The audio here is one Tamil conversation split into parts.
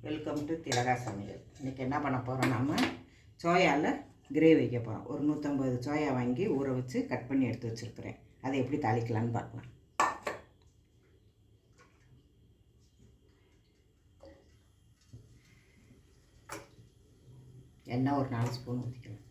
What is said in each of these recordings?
வெல்கம் டு திலகா சமையல். இன்றைக்கி என்ன பண்ண போகிறோம், நம்ம சோயாவில் கிரேவி வைக்க போகிறோம். ஒரு 150 சோயா வாங்கி ஊற வச்சு கட் பண்ணி எடுத்து வச்சுருக்கிறேன். அதை எப்படி தாளிக்கலான்னு பார்க்கலாம். எண்ணெய் ஒரு 4 ஸ்பூன் ஊற்றிக்கலாம்.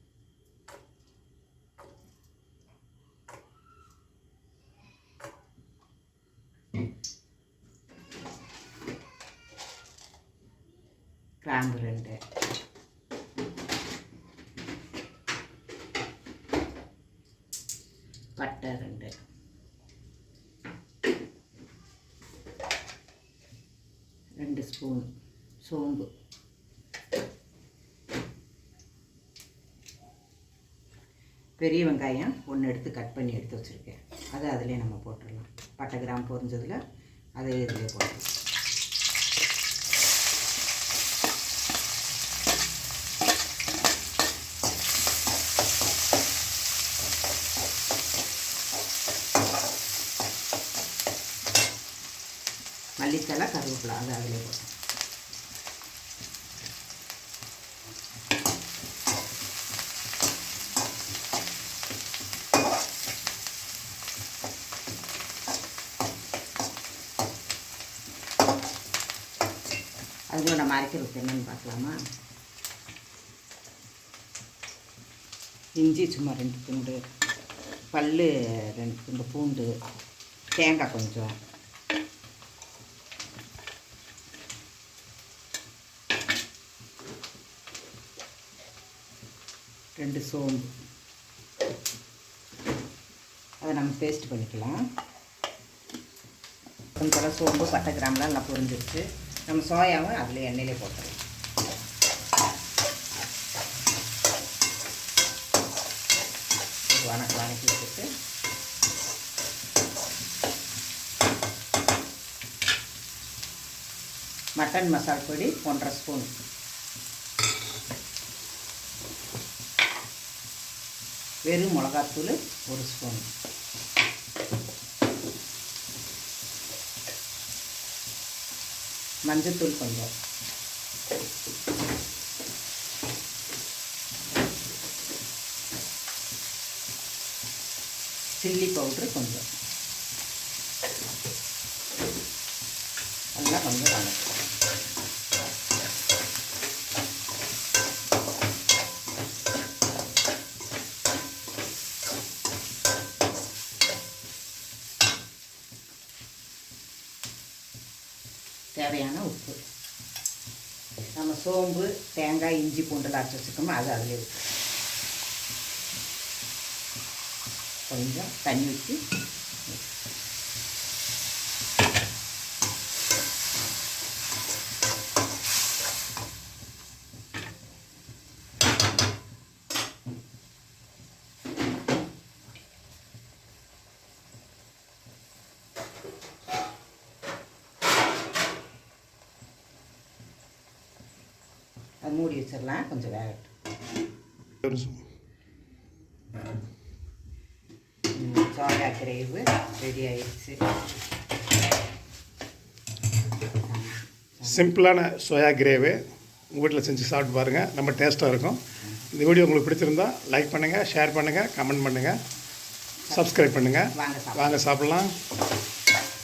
கிராம்பு 2, பட்டை 2, ரெண்டு ஸ்பூன் சோம்பு, பெரிய வெங்காயம் 1 எடுத்து கட் பண்ணி எடுத்து வச்சுருக்கேன். அதை அதிலே நம்ம போட்டுடலாம். பட்டை கிராம்பு பொரிஞ்சதில் அதை இதிலே போட்டுடலாம். மல்லித்தலை, கருவேப்பிலை அதை அதிலே போட்டோம். அதுக்குள்ள நம்ம அரைக்கிறது என்னன்னு பார்க்கலாமா. இஞ்சி சும்மா 2 துண்டு, பல் 2 துண்டு பூண்டு, தேங்காய் கொஞ்சம், ரெண்டு சோம்பு, அதை நம்ம பேஸ்ட் பண்ணிக்கலாம். கொஞ்சம் சோம்பு பட்டை கிராம்பெலாம் நல்லா பொரிஞ்சிருச்சு. நம்ம சோயாவை அதில் எண்ணெயிலே போட்டுடலாம். வணக்கி வச்சுட்டு மட்டன் மசாலா பொடி 1.5 ஸ்பூன், வெறும் மிளகாத்தூள் 1 ஸ்பூன், மஞ்சத்தூள் கொஞ்சம், சில்லி பவுட்ரு கொஞ்சம், நல்லா கொஞ்சம் வணக்கம். தேவையான உப்பு, நம்ம சோம்பு தேங்காய் இஞ்சி பூண்டு அரைச்சி வச்சுக்கோமோ அது அதிலே ஊற்றி கொஞ்சம் தண்ணி ஊற்றி அது மூடி வச்சிடலாம். கொஞ்சம் வேகட்டும். சோயா கிரேவி ரெடி ஆயிடுச்சு. சிம்பிளான சோயா கிரேவி உங்கள் வீட்டில் செஞ்சு சாப்பிட்டு பாருங்கள். ரொம்ப டேஸ்ட்டாக இருக்கும். இந்த வீடியோ உங்களுக்கு பிடிச்சிருந்தா லைக் பண்ணுங்கள், ஷேர் பண்ணுங்கள், கமெண்ட் பண்ணுங்கள், சப்ஸ்கிரைப் பண்ணுங்கள். வாங்க சாப்பிட்லாம்.